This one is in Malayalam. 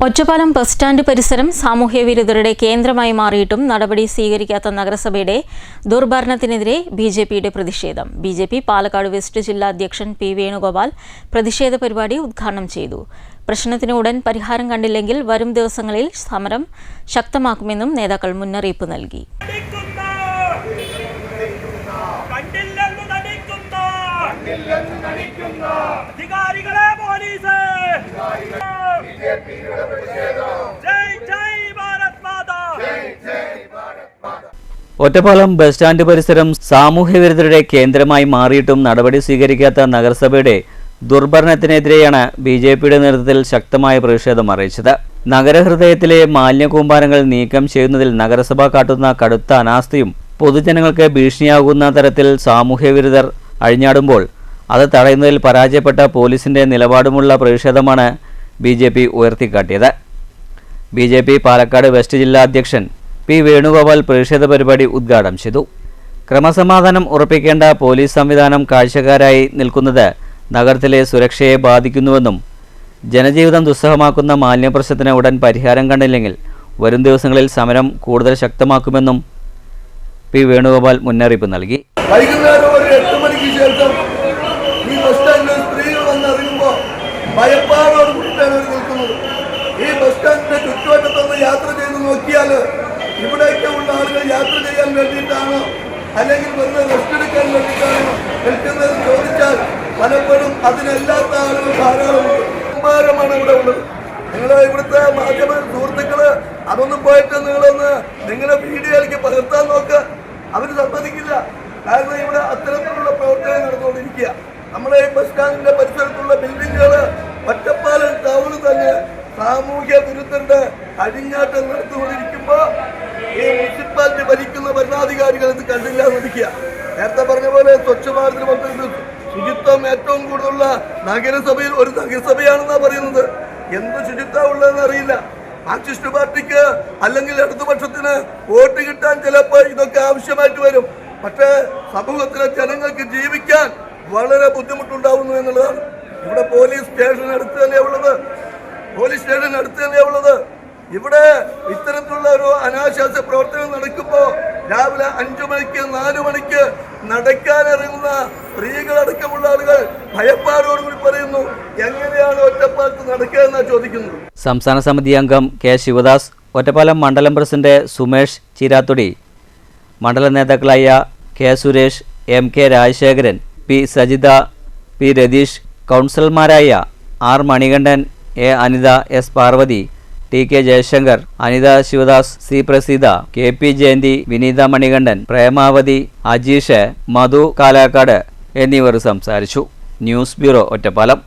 ഒറ്റപ്പാലം ബസ് സ്റ്റാൻഡ് പരിസരം സാമൂഹ്യ വിരുദ്ധരുടെ കേന്ദ്രമായി മാറിയിട്ടും നടപടി സ്വീകരിക്കാത്ത നഗരസഭയുടെ ദുർഭരണത്തിനെതിരെ ബിജെപിയുടെ പ്രതിഷേധം. ബിജെപി പാലക്കാട് വെസ്റ്റ് ജില്ലാ അധ്യക്ഷൻ പി വേണുഗോപാൽ പ്രതിഷേധ പരിപാടി ഉദ്ഘാടനം ചെയ്തു. പ്രശ്നത്തിന് ഉടൻ പരിഹാരം കണ്ടില്ലെങ്കിൽ വരും ദിവസങ്ങളിൽ സമരം ശക്തമാക്കുമെന്നും നേതാക്കൾ മുന്നറിയിപ്പ് നൽകി. ഒറ്റപ്പാലം ബസ് സ്റ്റാൻഡ് പരിസരം സാമൂഹ്യവിരുദ്ധരുടെ കേന്ദ്രമായി മാറിയിട്ടും നടപടി സ്വീകരിക്കാത്ത നഗരസഭയുടെ ദുർഭരണത്തിനെതിരെയാണ് ബിജെപിയുടെ നേതൃത്വത്തിൽ ശക്തമായ പ്രതിഷേധം അറിയിച്ചത്. നഗരഹൃദയത്തിലെ മാലിന്യകൂമ്പാരങ്ങൾ നീക്കം ചെയ്യുന്നതിൽ നഗരസഭ കാട്ടുന്ന കടുത്ത അനാസ്ഥയും പൊതുജനങ്ങൾക്ക് ഭീഷണിയാകുന്ന തരത്തിൽ സാമൂഹ്യവിരുദ്ധർ അഴിഞ്ഞാടുമ്പോൾ അത് തടയുന്നതിൽ പരാജയപ്പെട്ട പോലീസിന്റെ നിലപാടുമുള്ള പ്രതിഷേധമാണ് ബിജെപി ഉയർത്തിക്കാട്ടിയത്. ബിജെപി പാലക്കാട് വെസ്റ്റ് ജില്ലാ അധ്യക്ഷൻ പി വേണുഗോപാൽ പ്രതിഷേധ പരിപാടി ഉദ്ഘാടനം ചെയ്തു. ക്രമസമാധാനം ഉറപ്പിക്കേണ്ട പോലീസ് സംവിധാനം കാഴ്ചക്കാരായി നിൽക്കുന്നത് നഗരത്തിലെ സുരക്ഷയെ ബാധിക്കുന്നുവെന്നും ജനജീവിതം ദുസ്സഹമാക്കുന്ന മാലിന്യപ്രശ്നത്തിന് ഉടൻ പരിഹാരം കണ്ടില്ലെങ്കിൽ വരും ദിവസങ്ങളിൽ സമരം കൂടുതൽ ശക്തമാക്കുമെന്നും പി വേണുഗോപാൽ മുന്നറിയിപ്പ് നൽകി. വൈകുന്നേരം ഒരു 8 മണിക്ക് ശേഷം ഈ ബസ് സ്റ്റാൻഡിൽ സ്ത്രീകൾ വന്നിറങ്ങുമ്പോൾ ഭയപ്പാടോട് കൂടിയിട്ടാണ് അവർ നിൽക്കുന്നത്. ഈ ബസ് സ്റ്റാൻഡിന്റെ ചുറ്റുവട്ടത്തൊന്ന് യാത്ര ചെയ്ത് നോക്കിയാൽ ഇവിടേക്ക് ഉള്ള ആളുകൾ യാത്ര ചെയ്യാൻ വേണ്ടിയിട്ടാണോ അല്ലെങ്കിൽ വെറുതെ റെസ്റ്റ് എടുക്കാൻ വേണ്ടിയിട്ടാണോ നിൽക്കുന്നതെന്ന് ചോദിച്ചാൽ പലപ്പോഴും അതിനല്ലാത്ത ആളുകൾ ധാരാളമുണ്ട്. കുമ്പാരമാണ് ഇവിടെ ഉള്ളത്. നിങ്ങൾ ഇവിടുത്തെ മാധ്യമ സുഹൃത്തുക്കള് അതൊന്നും പോയിട്ട് നിങ്ങളെ വീഡിയോയിലേക്ക് പകർത്താൻ നോക്കുക. അവർ സമ്മതിക്കില്ല. കാരണം ഇവിടെ അത്തരത്തിലുള്ള പ്രവർത്തനം നടന്നുകൊണ്ടിരിക്കുക. നമ്മുടെ ഈ ബസ് സ്റ്റാൻഡിന്റെ പരിസരത്തുള്ള ബിൽഡിങ്ങുകൾ ഒറ്റപ്പാലം ടൗണിൽ തന്നെ സാമൂഹ്യ വിരുദ്ധരുടെ അഴിഞ്ഞാട്ടം നടത്തുകൊണ്ടിരിക്കുമ്പോൾ ഈ മുനിസിപ്പാലിറ്റി ഭരിക്കുന്ന ഭരണാധികാരികൾ ഇത് കണ്ടില്ല എന്നിരിക്കുക. നേരത്തെ പറഞ്ഞ പോലെ സ്വച്ഛ ഭാരതിന് പദ്ധതി ശുചിത്വം ഏറ്റവും കൂടുതലുള്ള നഗരസഭയിൽ ഒരു നഗരസഭയാണെന്നാണ് പറയുന്നത്. എന്ത് ശുചിത്വം ഉള്ളതെന്ന് അറിയില്ല. മാർക്സിസ്റ്റ് പാർട്ടിക്ക് അല്ലെങ്കിൽ ഇടതുപക്ഷത്തിന് വോട്ട് കിട്ടാൻ ചിലപ്പോൾ ഇതൊക്കെ ആവശ്യമായിട്ട് വരും. പക്ഷേ സമൂഹത്തിലെ ജനങ്ങൾക്ക് ജീവിക്കാൻ വളരെ ബുദ്ധിമുട്ടുണ്ടാവുന്നു എന്നുള്ളതാണ്. ഇവിടെ പോലീസ് സ്റ്റേഷൻ അടുത്ത് തന്നെയാ ഉള്ളത്. ഇവിടെ ഇത്തരത്തിലുള്ള ഒരു അനാശാസ്യ പ്രവർത്തനം നടക്കുമ്പോൾ രാവിലെ 5 മണിക്ക് 4 മണിക്ക് നടക്കാനിറങ്ങുന്ന സ്ത്രീകളടക്കമുള്ള ആളുകൾ ഭയപ്പാടോടുകൂടി പറയുന്നു, എങ്ങനെയാണ് ഒറ്റപ്പാലത്ത് നടക്കുക എന്നാണ് ചോദിക്കുന്നത്. സംസ്ഥാന സമിതി അംഗം കെ ശിവദാസ്, ഒറ്റപ്പാലം മണ്ഡലം പ്രസിഡന്റ് സുമേഷ് ചിരാത്തുടി, മണ്ഡല നേതാക്കളായ K Suresh, M K Rajasekharan, P Sajitha, P Ratheesh, കൗൺസിലർമാരായ R Manikandan, A Anitha, S Parvathy, T K Jayashankar, Anitha Sivadas, C Praseetha, K P Jayanthi, Vineetha Manikandan, Premavathy, Ajeesh, Madhu Kalakkad എന്നിവർ സംസാരിച്ചു. News bureau, Ottapalam.